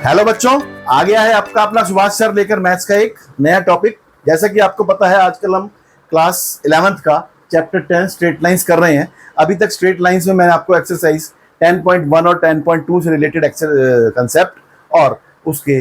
Hello बच्चों, आ गया है आपका अपना सुभाष सर लेकर मैथ्स का एक नया टॉपिक। जैसा कि आपको पता है, आजकल हम क्लास 11th का चैप्टर 10 स्ट्रेट लाइंस कर रहे हैं। अभी तक स्ट्रेट लाइंस में मैंने आपको एक्सरसाइज 10.1 और 10.2 से रिलेटेड कंसेप्ट और उसके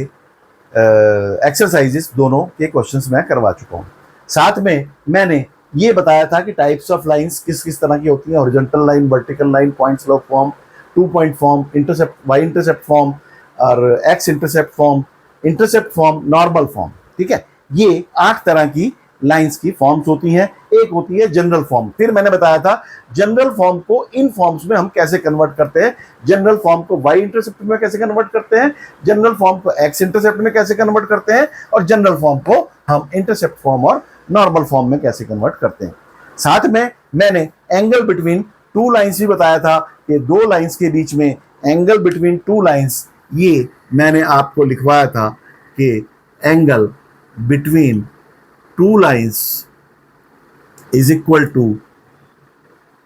एक्सरसाइजेस दोनों के क्वेश्चंस मैं करवा चुका हूँ। साथ में मैंने ये बताया था कि टाइप्स ऑफ लाइंस किस किस तरह की होती हैं: horizontal line, vertical line, point slope form, 2 point form, intercept, Y intercept form और X intercept form, normal form. ठीक है, ये 8 तरह की लाइंस की फॉर्म्स होती हैं। एक होती है जनरल फॉर्म। फिर मैंने बताया था जनरल फॉर्म को इन फॉर्म्स में हम कैसे कन्वर्ट करते हैं। जनरल फॉर्म को वाई इंटरसेप्ट में कैसे कन्वर्ट करते हैं, जनरल फॉर्म को एक्स इंटरसेप्ट में कैसे कन्वर्ट करते हैं, और जनरल फॉर्म को हम इंटरसेप्ट फॉर्म और नॉर्मल फॉर्म में कैसे कन्वर्ट करते हैं। साथ में मैंने एंगल बिटवीन टू लाइंस भी बताया था कि दो लाइंस के बीच में एंगल बिटवीन टू लाइंस, ये मैंने आपको लिखवाया था कि angle between two lines is equal to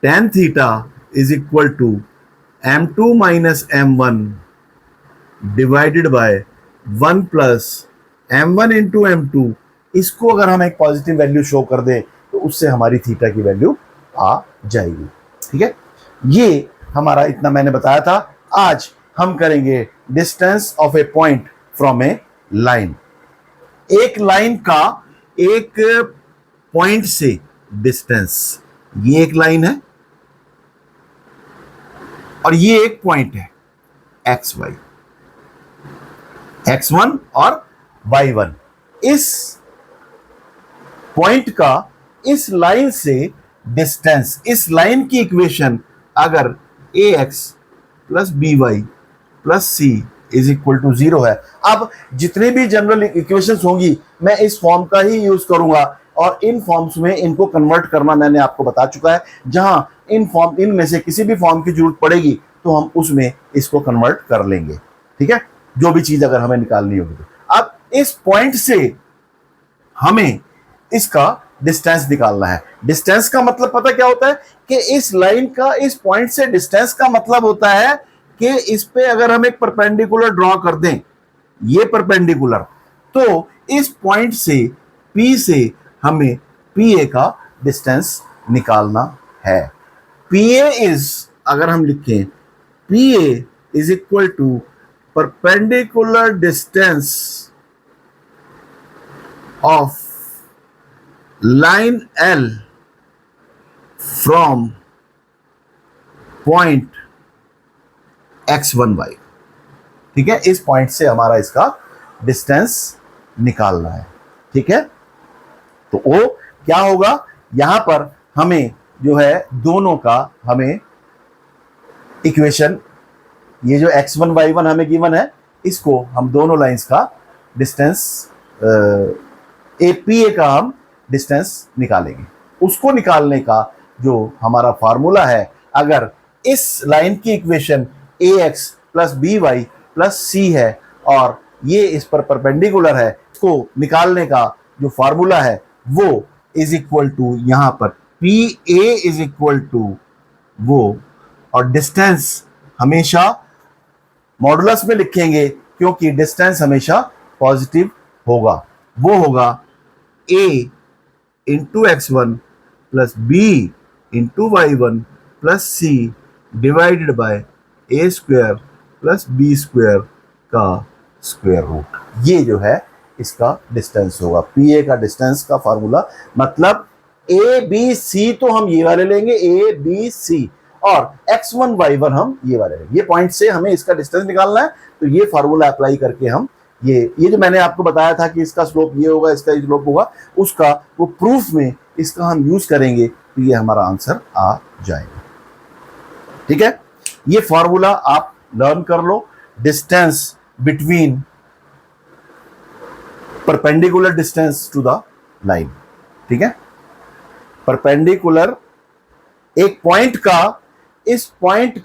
tan theta is equal to m2 minus m1 divided by 1 plus m1 into m2। इसको अगर हम एक पॉजिटिव वैल्यू शो कर दें तो उससे हमारी थीटा की वैल्यू आ जाएगी। ठीक है, ये हमारा इतना मैंने बताया था। आज हम करेंगे distance of a point from a line. एक लाइन का एक पॉइंट से डिस्टेंस, ये एक लाइन है और ये एक पॉइंट है एक्स वाई, x1 और y1। इस पॉइंट का इस लाइन से डिस्टेंस, इस लाइन की इक्वेशन अगर ax plus by plus C is equal to 0 है। अब जितने भी जनरल इक्वेशंस होंगी मैं इस फॉर्म का ही यूज करूंगा और इन फॉर्म्स में इनको कन्वर्ट करना मैंने आपको बता चुका है। जहां इनमें से किसी भी फॉर्म की जरूरत पड़ेगी तो हम उसमें इसको कन्वर्ट कर लेंगे। ठीक है, जो भी चीज अगर हमें निकालनी होगी तो। अब इस पॉइंट से हमें इसका डिस्टेंस निकालना है। डिस्टेंस का मतलब पता क्या होता है कि इस लाइन का इस पॉइंट से डिस्टेंस का मतलब होता है कि इस पे अगर हम एक परपेंडिकुलर ड्रॉ कर दें, ये परपेंडिकुलर, तो इस पॉइंट से P से हमें PA का डिस्टेंस निकालना है। PA इज, अगर हम लिखें PA is equal to perpendicular distance of line L from point x1y। ठीक है, इस पॉइंट से हमारा इसका डिस्टेंस निकालना है। ठीक है, तो वो क्या होगा, यहां पर हमें जो है दोनों का हमें इक्वेशन, ये जो x1 y1 हमें गिवन है, इसको हम दोनों लाइंस का डिस्टेंस APA का हम डिस्टेंस निकालेंगे। उसको निकालने का जो हमारा फार्मूला है, अगर इस लाइन की equation ax plus by plus c है और ये इस पर परपेंडिकुलर है, इसको निकालने का जो फार्मूला है वो इज इक्वल टू, यहां पर PA इज इक्वल टू वो, और डिस्टेंस हमेशा मॉडुलस में लिखेंगे क्योंकि डिस्टेंस हमेशा पॉजिटिव होगा। वो होगा A into x1 plus B into y1 plus C divided by A square plus B square का स्क्वायर रूट। ये जो है इसका डिस्टेंस होगा। PA का डिस्टेंस का फार्मूला मतलब ABC तो हम ये वाले लेंगे, ABC, और x1 y1 हम ये वाले लेंगे। ये पॉइंट से हमें इसका डिस्टेंस निकालना है, तो ये फार्मूला अप्लाई करके हम ये जो मैंने आपको बताया था कि इसका स्लोप ये होगा, इसका स्लोप होगा, उसका वो प्रूफ में इसका हम यूज करेंगे तो ये हमारा आंसर आ जाएगा। ठीक है, ये फॉर्मूला आप लर्न कर लो। Distance between perpendicular distance to the line. ठीक है, परपेंडिकुलर एक पॉइंट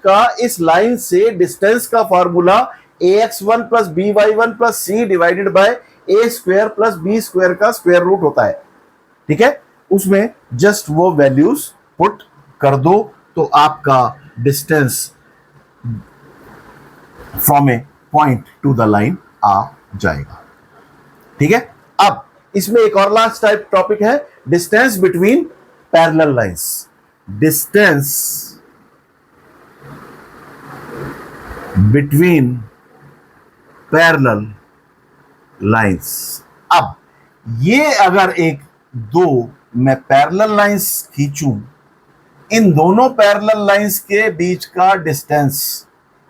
का इस लाइन से डिस्टेंस का formula ax1 plus by1 plus c divided by a square plus b square का स्क्वायर रूट होता है। ठीक है, उसमें जस्ट वो वैल्यूज पुट कर दो तो आपका distance from a point to the line आ जाएगा। ठीक है, अब इसमें एक और लास्ट टाइप टॉपिक है distance between parallel lines. Distance between parallel lines. अब ये अगर एक दो मैं पैरेलल लाइंस खींचूं, इन दोनों पैरेलल लाइंस के बीच का डिस्टेंस,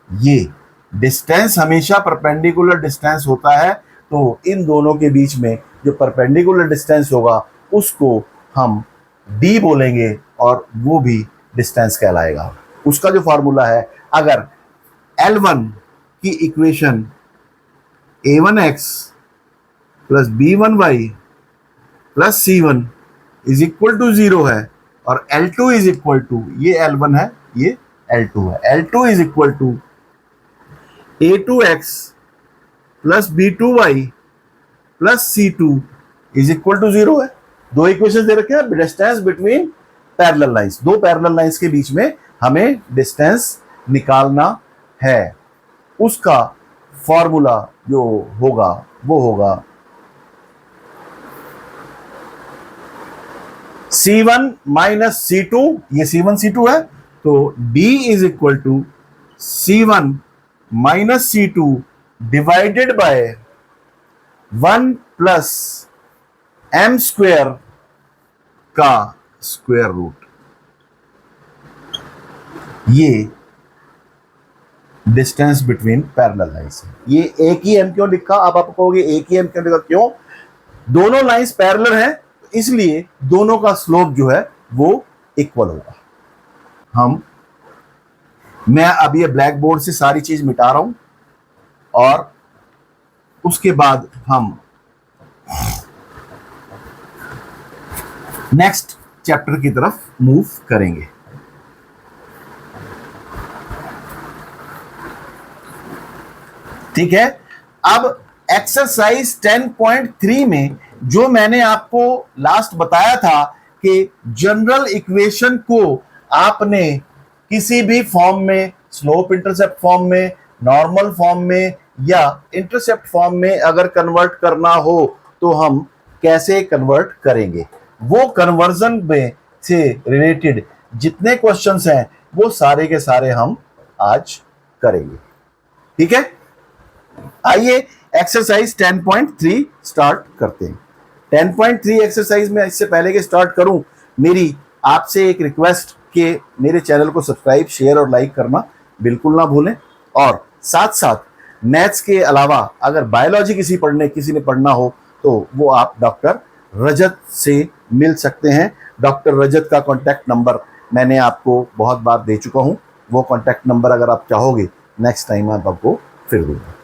ये डिस्टेंस हमेशा परपेंडिकुलर डिस्टेंस होता है, तो इन दोनों के बीच में जो परपेंडिकुलर डिस्टेंस होगा उसको हम d बोलेंगे और वो भी डिस्टेंस कहलाएगा। उसका जो फॉर्मूला है, अगर L1 की equation a1x plus b1y plus c1 is equal to 0 है और L2 इज इक्वल टू, ये L1 है ये L2 है, L2 is equal to a2x plus b2y plus c2 is equal to 0 है। दो इक्वेशन दे रखे हैं, डिस्टेंस बिटवीन पैरेलल लाइंस, दो पैरेलल लाइंस के बीच में हमें डिस्टेंस निकालना है। उसका फॉर्मूला जो होगा वो होगा C1 माइनस C2, ये C1 C2 है, तो D is equal to C1 minus C2 divided by 1 plus m square का स्क्वेयर रूट। ये डिस्टेंस बिटवीन पैरेलल लाइंस है। ये एक ही m क्यों लिखा, अब आप कहोगे एक ही m क्यों लिखा, क्यों? दोनों लाइंस पैरेलल हैं, इसलिए दोनों का स्लोप जो है वो इक्वल होगा। मैं अब ये ब्लैक बोर्ड से सारी चीज मिटा रहा हूं और उसके बाद हम नेक्स्ट चैप्टर की तरफ मूव करेंगे। ठीक है, अब एक्सरसाइज 10.3 में जो मैंने आपको लास्ट बताया था कि जनरल इक्वेशन को आपने किसी भी फॉर्म में, स्लोप इंटरसेप्ट फॉर्म में, नॉर्मल फॉर्म में या इंटरसेप्ट फॉर्म में अगर कन्वर्ट करना हो तो हम कैसे कन्वर्ट करेंगे, वो कन्वर्जन में से रिलेटेड जितने क्वेश्चंस हैं वो सारे के सारे हम आज करेंगे। ठीक है, आइए एक्सरसाइज 10.3 स्टार्ट करते हैं। 10.3 एक्सरसाइज में इससे पहले कि स्टार्ट करूं, मेरी आपसे एक रिक्वेस्ट कि मेरे चैनल को सब्सक्राइब, शेयर और लाइक करना बिल्कुल ना भूलें, और साथ साथ मैथ्स के अलावा अगर बायोलॉजी किसी ने पढ़ना हो तो वो आप डॉक्टर रजत से मिल सकते हैं। डॉक्टर रजत का कॉन्टैक्ट नंबर मैंने आपको बहुत बार दे चुका हूं, वो कॉन्टैक्ट नंबर अगर आप चाहोगे नेक्स्ट टाइम मैं आपको फिर दूंगा।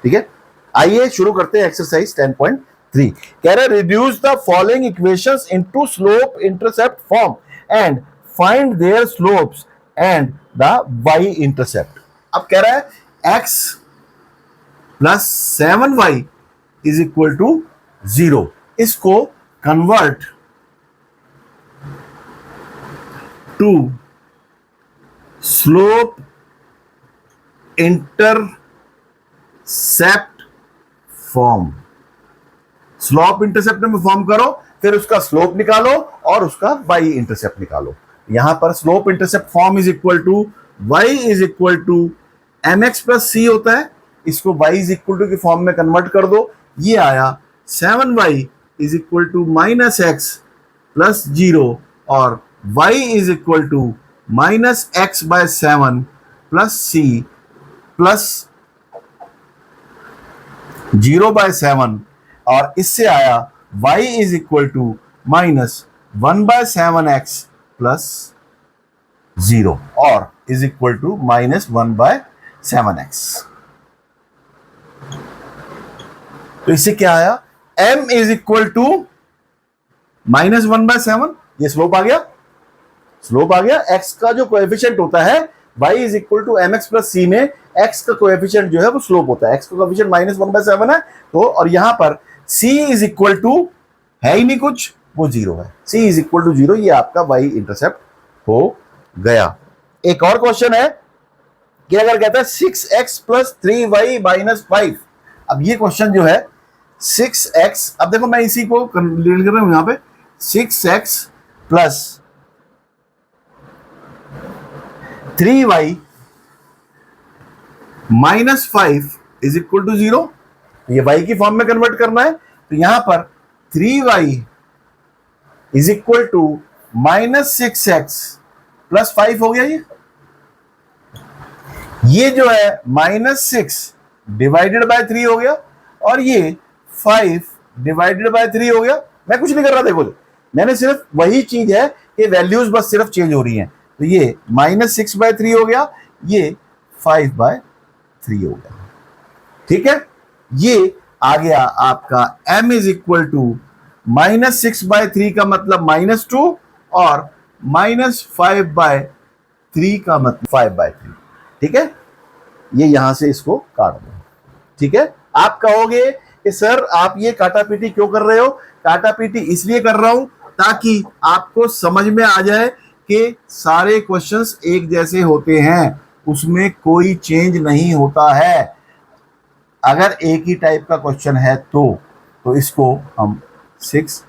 ठीक है, आइए शुरू करते हैं एक्सरसाइज 10.3। कह रहा है reduce the following equations into slope intercept form and find their slopes and the y intercept. अब कह रहा है x plus 7y is equal to 0। इसको convert to slope intercept form. Slope intercept में फॉर्म करो, फिर उसका स्लोप निकालो और उसका वाई इंटरसेप्ट निकालो। यहां पर slope intercept form is equal to Y is equal to mx plus C होता है, इसको y इज इक्वल टू की फॉर्म में कन्वर्ट कर दो, ये आया 7y is equal to minus X plus 0 और y is equal to minus X by 7 plus C plus 0 by 7, और इससे आया y is equal to minus 1 by 7x plus 0 और is equal to minus 1 by 7x। तो इससे क्या आया, m is equal to minus 1 by 7, ये slope आ गया, x का जो कोएफिशिएंट होता है y is equal to mx plus c में x का कोएफिशिएंट जो है वो स्लोप होता है, x का कोएफिशिएंट माइनस 1 बाय 7 है, तो और यहां पर c इज इक्वल टू है ही नहीं कुछ, वो 0 है, c इज इक्वल टू 0, ये आपका y इंटरसेप्ट हो गया। एक और क्वेश्चन है कि अगर कहता है 6x प्लस 3y माइनस 5, अब ये क्वेश्चन जो है 6x, अब देखो मैं इसी को लिख कर रहा हूं यहां पे 6x plus 3y minus 5 is equal to 0। ये y की फॉर्म में कन्वर्ट करना है, तो यहां पर 3y is equal to minus 6x plus 5 हो गया। ये जो है माइनस 6 डिवाइडेड बाय 3 हो गया, और ये 5 डिवाइडेड बाय 3 हो गया। मैं कुछ नहीं कर रहा, देखो मैंने सिर्फ वही चीज है कि वैल्यूज बस सिर्फ चेंज हो रही हैं। तो ये माइनस 6/3 हो गया, ये 5/3 हो गया। ठीक है, ये आ गया आपका m is equal to minus 6/3 का मतलब -2 और -5/3 का मतलब 5/3। ठीक है, ये यहां से इसको काट दो। ठीक है, आप कहोगे कि सर आप ये काटा पीटी क्यों कर रहे हो? काटा पीटी इसलिए कर रहा हूं ताकि आपको समझ में आ जाए कि सारे क्वेश्चंस एक जैसे होते हैं, उसमें कोई चेंज नहीं होता है। अगर एक ही टाइप का क्वेश्चन है तो इसको हम 6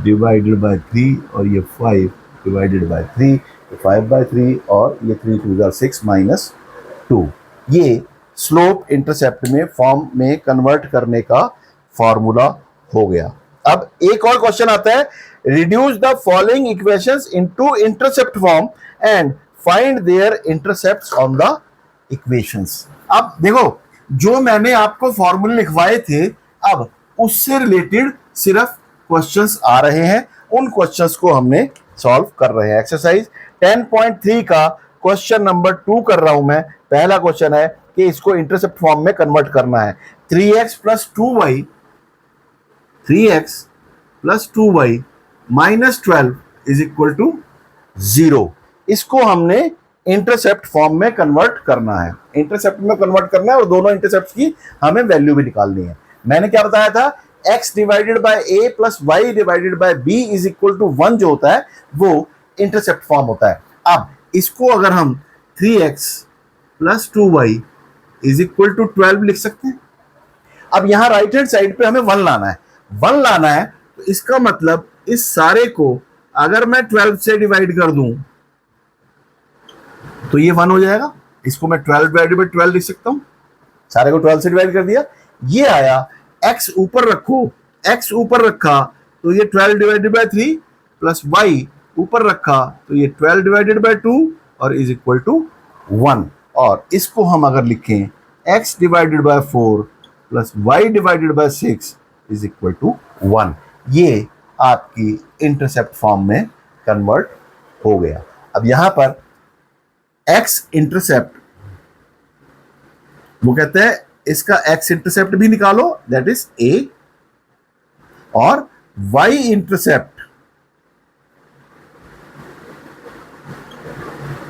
डिवाइडेड बाय 3 और ये 5 डिवाइडेड बाय 3, तो 5/3 और ये 3 2 6 माइनस 2, ये स्लोप इंटरसेप्ट में फॉर्म में कन्वर्ट करने का फॉर्मूला हो गया। अब एक और क्वेश्चन आता है, reduce the following equations into intercept form and find their intercepts on the equations. अब देखो, जो मैंने आपको फॉर्मूले लिखवाए थे, अब उससे रिलेटेड सिर्फ क्वेश्चंस आ रहे हैं, उन क्वेश्चंस को हमने सॉल्व कर रहे हैं। एक्सरसाइज 10.3 का क्वेश्चन नंबर 2 कर रहा हूं मैं। पहला क्वेश्चन है कि इसको इंटरसेप्ट फॉर्म में कन्वर्ट करना है। 3x plus 2y minus 12 is equal to 0। इसको हमने इंटरसेप्ट फॉर्म में कन्वर्ट करना है, इंटरसेप्ट में कन्वर्ट करना है, और दोनों इंटरसेप्ट की हमें वैल्यू भी निकालनी है। मैंने क्या बताया था, x divided by a plus y divided by b is equal to 1 जो होता है वो इंटरसेप्ट फॉर्म होता है। अब इसको अगर हम 3x plus 2y is equal to 12 लिख सकते हैं। अब यहां राइट हैंड साइड पे हमें 1 लाना है, 1 लाना है, तो इसका मतलब इस सारे को अगर मैं 12 से डिवाइड कर दूं तो ये 1 हो जाएगा। इसको मैं 12 डिवाइडेड बाय 12 लिख सकता हूं, सारे को 12 से डिवाइड कर दिया, ये आया। x ऊपर रखो, x ऊपर रखा तो ये 12 डिवाइडेड बाय 3 प्लस y ऊपर रखा तो ये 12 डिवाइडेड बाय 2 और इज इक्वल टू 1। और इसको हम अगर लिखें x divided by 4 plus y divided by 6 is equal to 1, ये आपकी इंटरसेप्ट फॉर्म में कन्वर्ट हो गया। अब यहां पर x इंटरसेप्ट, वो कहते हैं इसका x इंटरसेप्ट भी निकालो, दैट इज a, और y intercept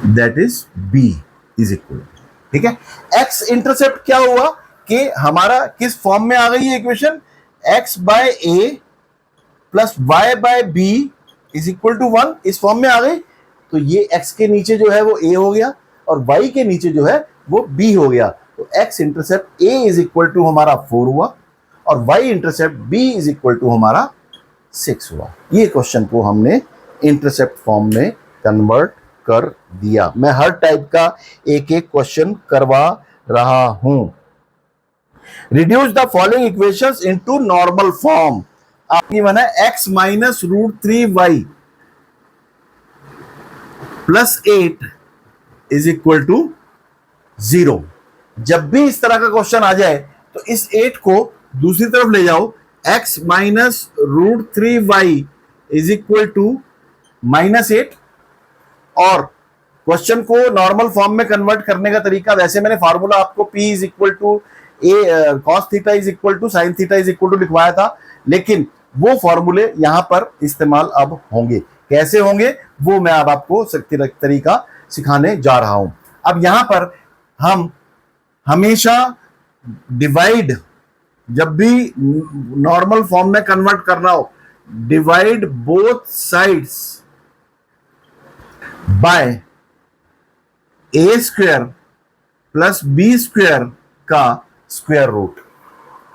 that is b is equal. ठीक है, x इंटरसेप्ट क्या हुआ कि हमारा किस फॉर्म में आ गई है equation, x by a plus y by b is equal to 1, इस फॉर्म में आ गई। तो ये x के नीचे जो है वो a हो गया और y के नीचे जो है वो b हो गया। तो x intercept a is equal to हमारा 4 हुआ और y intercept b is equal to हमारा 6 हुआ। ये क्वेश्चन को हमने इंटरसेप्ट फॉर्म में कन्वर्ट कर दिया। मैं हर टाइप का एक एक क्वेश्चन करवा रहा हूं। Reduce the following equations into normal form. आपकी मन है x minus √3y plus 8 is equal to 0। जब भी इस तरह का क्वेश्चन आ जाए तो इस 8 को दूसरी तरफ ले जाओ, x minus √3y is equal to -8, और क्वेश्चन को नॉर्मल फॉर्म में कन्वर्ट करने का तरीका, वैसे मैंने फार्मूला आपको p is equal to a cos theta is equal to sin theta is equal to लिखवाया था, लेकिन वो फॉर्मूले यहां पर इस्तेमाल अब होंगे। कैसे होंगे वो मैं अब आपको तरीका सिखाने जा रहा हूं। अब यहां पर हम हमेशा डिवाइड, जब भी नॉर्मल फॉर्म में कन्वर्ट करना हो, divide both sides by a square plus b square का स्क्वायर रूट।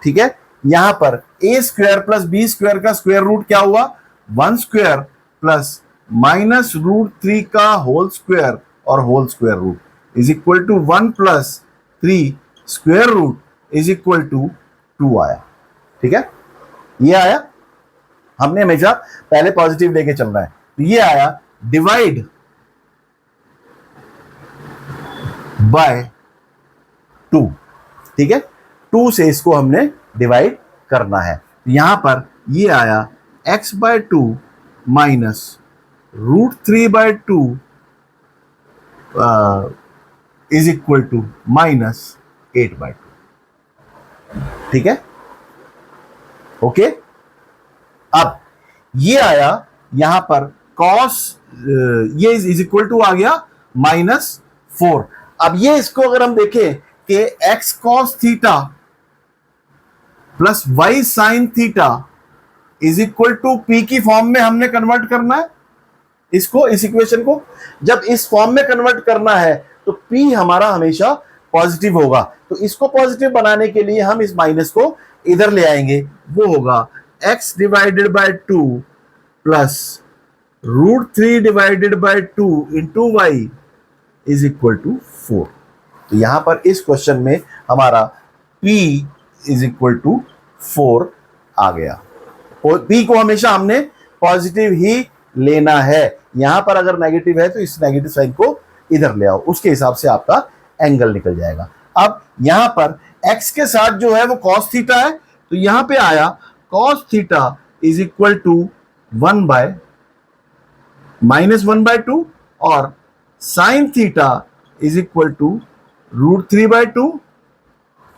ठीक है, यहां पर a square plus b square का स्क्वायर रूट क्या हुआ, 1 स्क्वायर प्लस माइनस रूट 3 का होल स्क्वायर और whole square root is equal to 1 plus 3 square root is equal to 2 आया। ठीक है, ये आया, हमने हमेशा पहले पॉजिटिव लेके चलना है, तो ये आया डिवाइड बाय 2। ठीक है, 2 से इसको हमने डिवाइड करना है, यहां पर ये आया x by 2 minus root 3 by 2 is equal to minus 8 by 2। ठीक है, ओके। अब ये आया यहां पर कॉस, ये इज इक्वल टू आ गया -4। अब ये इसको अगर हम देखें कि x cos theta plus y sin theta is equal to p की फॉर्म में हमने कन्वर्ट करना है इसको, इस इक्वेशन को। जब इस फॉर्म में कन्वर्ट करना है तो p हमारा हमेशा पॉजिटिव होगा, तो इसको पॉजिटिव बनाने के लिए हम इस माइनस को इधर ले आएंगे, वो होगा x divided by 2 plus root 3 divided by 2 into y is equal to 4। तो यहां पर इस क्वेश्चन में हमारा p इज इक्वल टू 4 आ गया। p को हमेशा हमने पॉजिटिव ही लेना है, यहां पर अगर नेगेटिव है तो इस नेगेटिव साइन को इधर ले आओ, उसके हिसाब से आपका एंगल निकल जाएगा। अब यहां पर x के साथ जो है वो cos थीटा है, तो यहां पे आया cos theta is equal to 1 by -1/2 और sin theta is equal to root 3/2।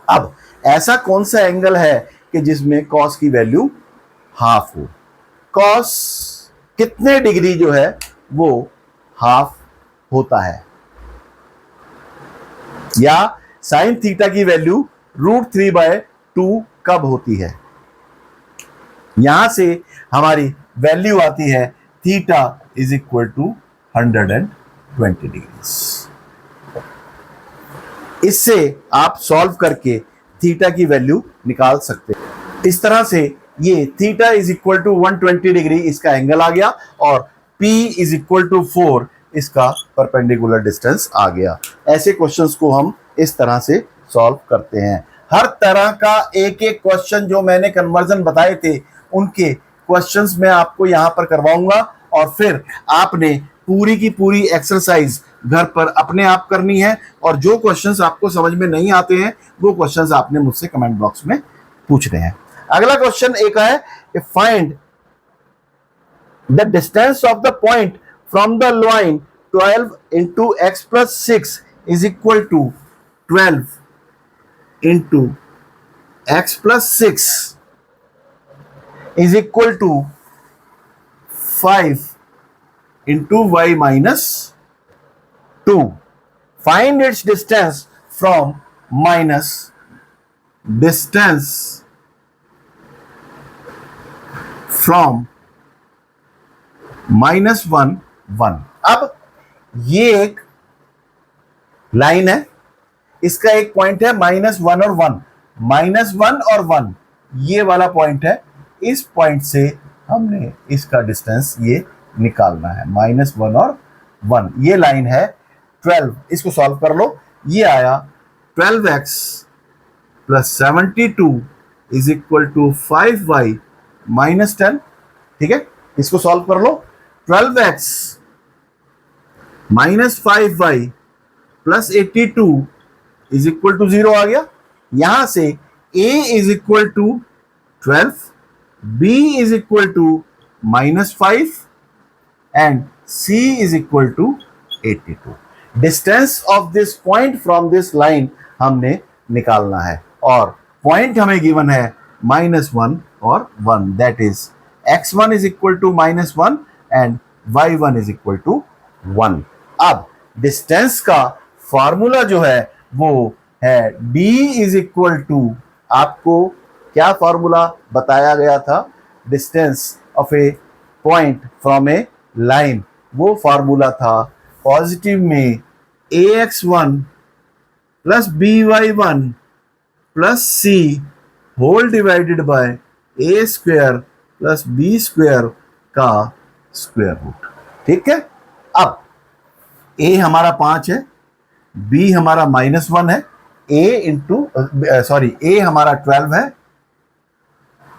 अब ऐसा कौन सा एंगल है कि जिसमें cos की वैल्यू हाफ हो, cos कितने डिग्री जो है वो हाफ होता है, या sin थीटा की वैल्यू रूट 3/2 कब होती है। यहां से हमारी वैल्यू आती है theta is equal to 120 degree. इससे आप सॉल्व करके थीटा की वैल्यू निकाल सकते हैं। इस तरह से ये theta is equal to 120 degree इसका एंगल आ गया और P इज इक्वल टू 4 इसका परपेंडिकुलर डिस्टेंस आ गया। ऐसे क्वेश्चंस को हम इस तरह से सॉल्व करते हैं। हर तरह का एक एक क्वेश्चन जो मैंने कन्वर्जन बताए थे उनके क्वेश्चंस मैं आपको यहां पर करवाऊंगा और फिर आपने पूरी की पूरी एक्सरसाइज घर पर अपने आप करनी है, और जो क्वेश्चंस आपको समझ में नहीं आते हैं वो क्वेश्चंस आपने मुझसे कमेंट बॉक्स में पूछने हैं। अगला क्वेश्चन एक है कि find the distance of the point from the line 12 into x plus 6 is equal to 12 into x plus 6 is equal to 5 into y minus 2. Find its distance from minus distance from -1 1। अब ये एक line है, इसका एक point है -1 और 1, -1 और 1 ये वाला पॉइंट है। इस पॉइंट से हमने इसका डिस्टेंस ये निकालना है, -1 और 1 ये लाइन है 12। इसको सॉल्व कर लो, ये आया 12x plus 72 is equal to 5y minus 10। ठीक है, इसको सॉल्व कर लो, 12x minus 5y plus 82 is equal to 0 आ गया। यहां से a is equal to 12, b is equal to -5 and c is equal to 82। Distance of this point from this line हमने निकालना है और पॉइंट हमें गिवन है -1 और 1, that is x1 is equal to -1 and y1 is equal to 1। अब distance का formula जो है वो है d is equal to, आपको क्या फॉर्मूला बताया गया था distance of a point from a line, वो फॉर्मूला था पॉजिटिव में ax1 plus by1 plus c whole divided by a square plus b square का स्क्वायर रूट। ठीक है, अब a हमारा 5 है, b हमारा -1 है, a हमारा 12 है,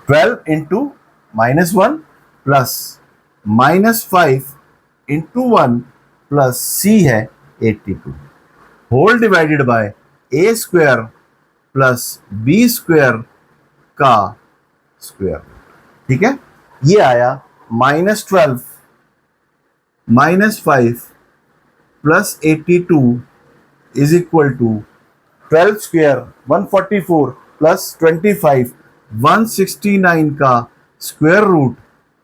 12 into -1 plus -5 into 1 plus c है 82 whole divided by a square plus b square का स्क्वायर। ठीक है, ये आया -12 -5 plus 82 is equal to 12 square 144 plus 25 169 का स्क्वायर रूट,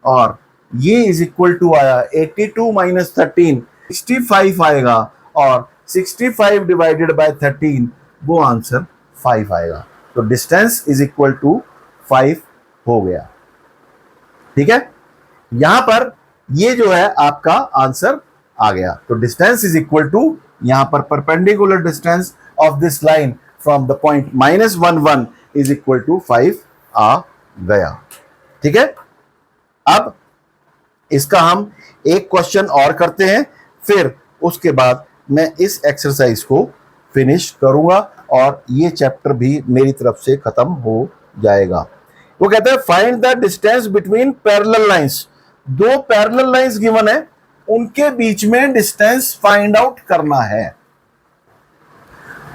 और ये इज इक्वल टू आया 82 माइनस 13 65 आएगा, और 65 डिवाइडेड बाय 13 वो आंसर 5 आएगा। तो डिस्टेंस इज इक्वल टू 5 हो गया। ठीक है, यहां पर ये जो है आपका आंसर आ गया। तो डिस्टेंस इज इक्वल टू, यहां पर perpendicular distance of this line from the point -1 1 is equal to 5 आ गया। ठीक है, अब इसका हम एक क्वेश्चन और करते हैं, फिर उसके बाद मैं इस एक्सरसाइज को फिनिश करूंगा और ये चैप्टर भी मेरी तरफ से खत्म हो जाएगा। वो कहते हैं find the distance between parallel lines. दो पैरेलल लाइंस गिवन है, उनके बीच में डिस्टेंस फाइंड आउट करना है।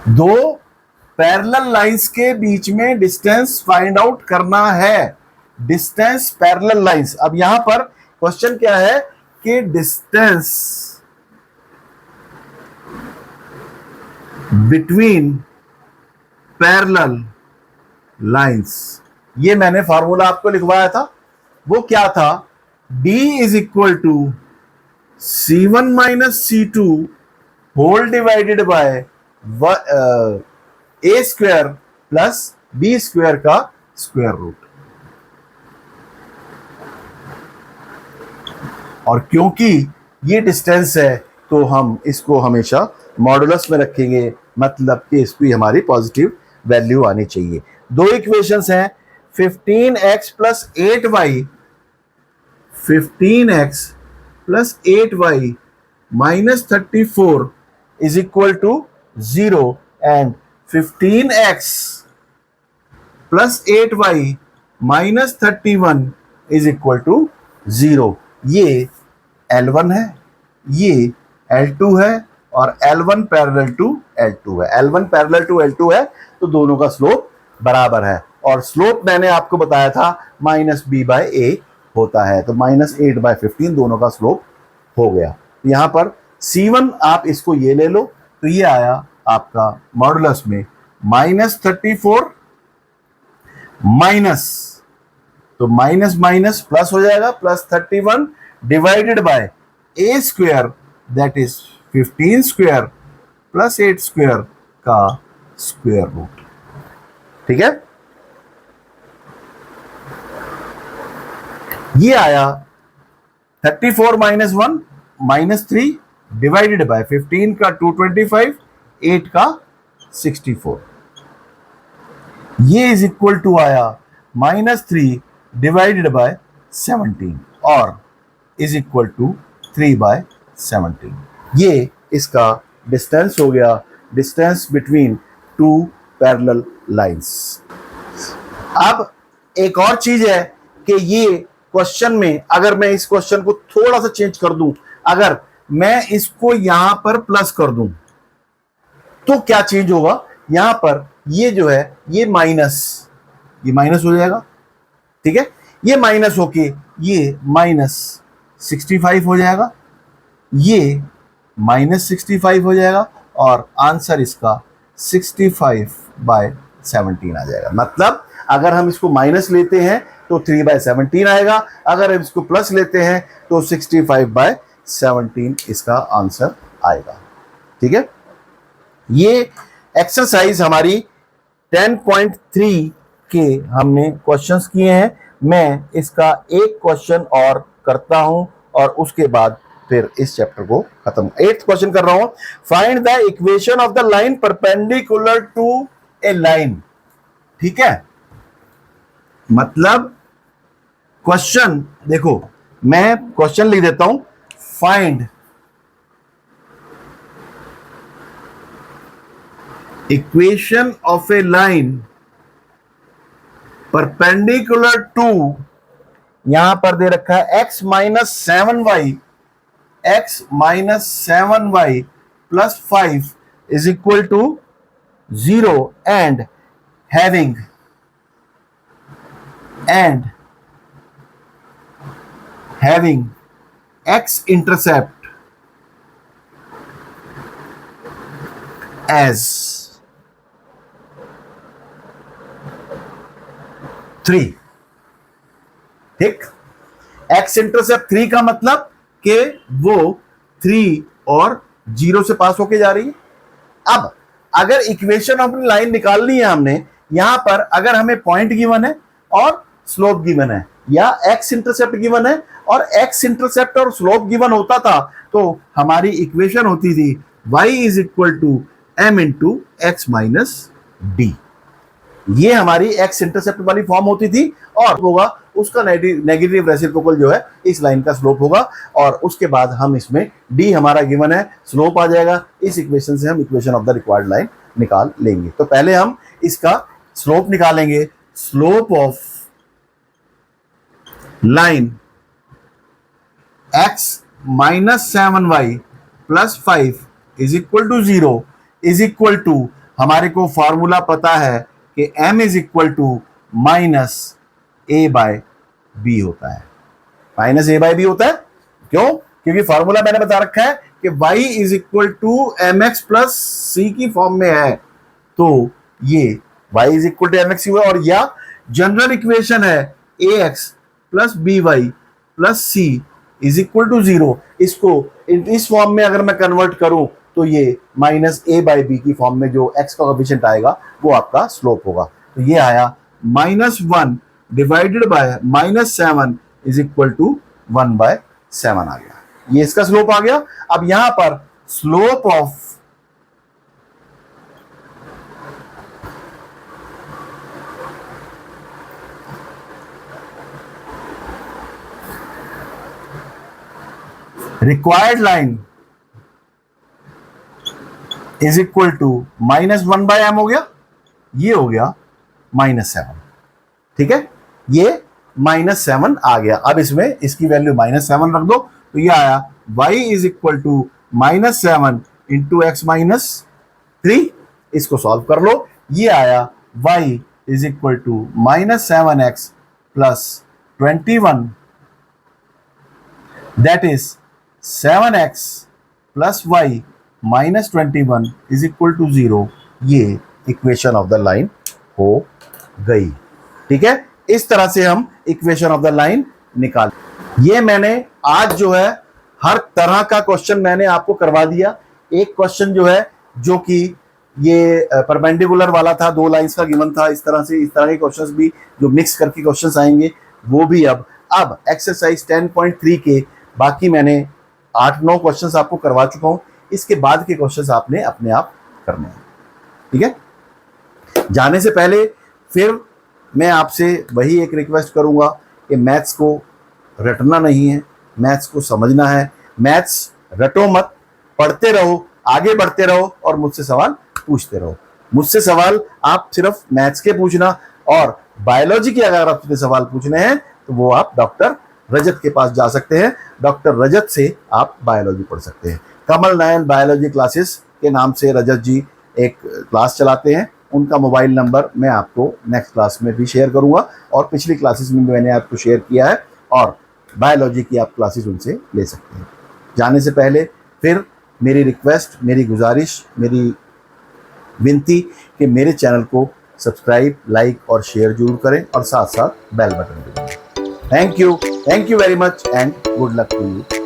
दो पैरेलल लाइंस के बीच में डिस्टेंस फाइंड आउट करना है। Distance parallel lines. अब यहां पर क्वेश्चन क्या है कि डिस्टेंस बिटवीन पैरेलल लाइंस, ये मैंने फॉर्मूला आपको लिखवाया था, वो क्या था, d is equal to C1 minus C2 whole divided by a square plus b square का स्क्वायर रूट। और क्योंकि ये डिस्टेंस है तो हम इसको हमेशा मॉडुलस में रखेंगे, मतलब कि इसकी हमारी पॉजिटिव वैल्यू आनी चाहिए। दो इक्वेशंस हैं, 15x plus 8y, 15x plus 8y minus 34 is equal to 0 and 15x plus 8y minus 31 is equal to 0। ये L1 है, ये L2 है, और L1 पैरेलल टू L2 है। L1 पैरेलल टू L2 है तो दोनों का स्लोप बराबर है, और स्लोप मैंने आपको बताया था -b/a होता है, तो -8/15 दोनों का स्लोप हो गया। यहां पर C1 आप इसको ये ले लो, तो ये आया आपका मॉडुलस में -34 माइनस, तो माइनस माइनस प्लस हो जाएगा, plus 31 divided by a square that is 15 square plus 8 square का स्क्वायर रूट। ठीक है, ये आया 34 माइनस 1 -3 डिवाइडेड बाय 15 का 225, 8 का 64, ये इज इक्वल टू आया -3 डिवाइडेड बाय 17 और इज इक्वल टू 3/17। ये इसका डिस्टेंस हो गया, distance between two parallel lines. अब एक और चीज है कि ये क्वेश्चन में अगर मैं इस क्वेश्चन को थोड़ा सा चेंज कर दूं, अगर मैं इसको यहां पर प्लस कर दूं तो क्या चेंज होगा, यहां पर ये जो है ये माइनस हो जाएगा। ठीक है, ये माइनस होके ये -65 हो जाएगा, ये -65 हो जाएगा, और आंसर इसका 65/17 आ जाएगा। मतलब अगर हम इसको माइनस लेते हैं तो 3/17 आएगा, अगर हम इसको प्लस लेते हैं तो 65/17 इसका आंसर आएगा। ठीक है, ये एक्सरसाइज हमारी 10.3 के हमने क्वेश्चंस किए हैं। मैं इसका एक क्वेश्चन और करता हूं और उसके बाद फिर इस चैप्टर को खत्म। 8th क्वेश्चन कर रहा हूं, find the equation of the line perpendicular to a line. ठीक है, मतलब क्वेश्चन देखो, मैं क्वेश्चन लिख देता हूं, find equation of a line perpendicular to, यहां पर दे रखा है x minus 7y, x minus 7y plus 5 is equal to 0 and having x intercept as 3। ठीक, x इंटरसेप्ट 3 का मतलब कि वो 3 और 0 से पास होके जा रही है। अब अगर इक्वेशन ऑफ लाइन निकालनी है हमने, यहां पर अगर हमें पॉइंट गिवन है और स्लोप गिवन है, या x इंटरसेप्ट गिवन है और x इंटरसेप्ट और स्लोप गिवन होता था, तो हमारी इक्वेशन होती थी y is equal to m into x minus d. ये हमारी x इंटरसेप्ट वाली फॉर्म होती थी, और होगा उसका नेगेटिव रेसिप्रोकल जो है इस लाइन का स्लोप होगा, और उसके बाद हम इसमें d हमारा गिवन है, स्लोप आ जाएगा। इस इक्वेशन से हम equation of the required line निकाल लेंगे। तो पहले हम इसका स्लोप निकालेंगे। Slope of line x minus 7y plus 5 is equal to 0 is equal to, हमारे को फॉर्मूला पता है कि m is equal to minus a by b होता है। माइनस a बाय बी होता है क्यों? क्योंकि फॉर्मूला मैंने बता रखा है कि y is equal to M X plus C की फॉर्म में है, तो ये y is equal to M X हुआ, और या जनरल इक्वेशन है A X plus B Y plus C is equal to 0। इसको इस फॉर्म में अगर मैं कन्वर्ट करूं तो ये माइनस ए बाई बी की फॉर्म में जो x का कोएफिशिएंट आएगा वो आपका स्लोप होगा। तो ये आया -1 divided by -7 is equal to 1/7 आ गया। ये इसका स्लोप आ गया। अब यहां पर slope of required line is equal to -1/m हो गया, ये हो गया -7। ठीक है, ये -7 आ गया। अब इसमें इसकी वैल्यू -7 रख दो, तो ये आया y is equal to -7 into x minus 3। इसको सॉल्व कर लो, ये आया y is equal to -7x plus 21, that is 7x plus y minus 21 is equal to 0। ये इक्वेशन ऑफ द लाइन हो गई। ठीक है, इस तरह से हम इक्वेशन ऑफ द लाइन निकाल। ये मैंने आज जो है हर तरह का क्वेश्चन मैंने आपको करवा दिया। एक क्वेश्चन जो है जो कि ये परपेंडिकुलर वाला था, 2 लाइंस का गिवन था, इस तरह के क्वेश्चंस भी जो मिक्स करके क्वेश्चंस आएंगे वो भी। अब एक्सरसाइज 10.3 के बाकी मैंने 8-9 क्वेश्चंस आपको करवा चुका हूं। इसके बाद के क्वेश्चंस आपने अपने आप करने हैं। ठीक है, जाने से पहले फिर मैं आपसे वही एक रिक्वेस्ट करूंगा कि मैथ्स को रटना नहीं है, मैथ्स को समझना है। मैथ्स रटो मत, पढ़ते रहो, आगे बढ़ते रहो और मुझसे सवाल पूछते रहो। मुझसे सवाल आप सिर्फ मैथ्स के पूछना, और बायोलॉजी के अगर आपके सवाल पूछने हैं तो वो आप डॉक्टर रजत के पास जा सकते हैं। डॉक्टर रजत से आप बायोलॉजी पढ़ सकते हैं। कमल नयन बायोलॉजी क्लासेस के नाम से रजत जी एक क्लास चलाते हैं। उनका मोबाइल नंबर मैं आपको नेक्स्ट क्लास में भी शेयर करूंगा, और पिछली क्लासेस में भी मैंने आपको शेयर किया है, और बायोलॉजी की आप क्लासेस उनसे ले सकते हैं। जाने से पहले फिर मेरी रिक्वेस्ट, मेरी गुजारिश, मेरी विनती कि मेरे चैनल को सब्सक्राइब, लाइक और शेयर जरूर करें, और साथ साथ बेल बटन दबाएं। Thank you very much and good luck to you.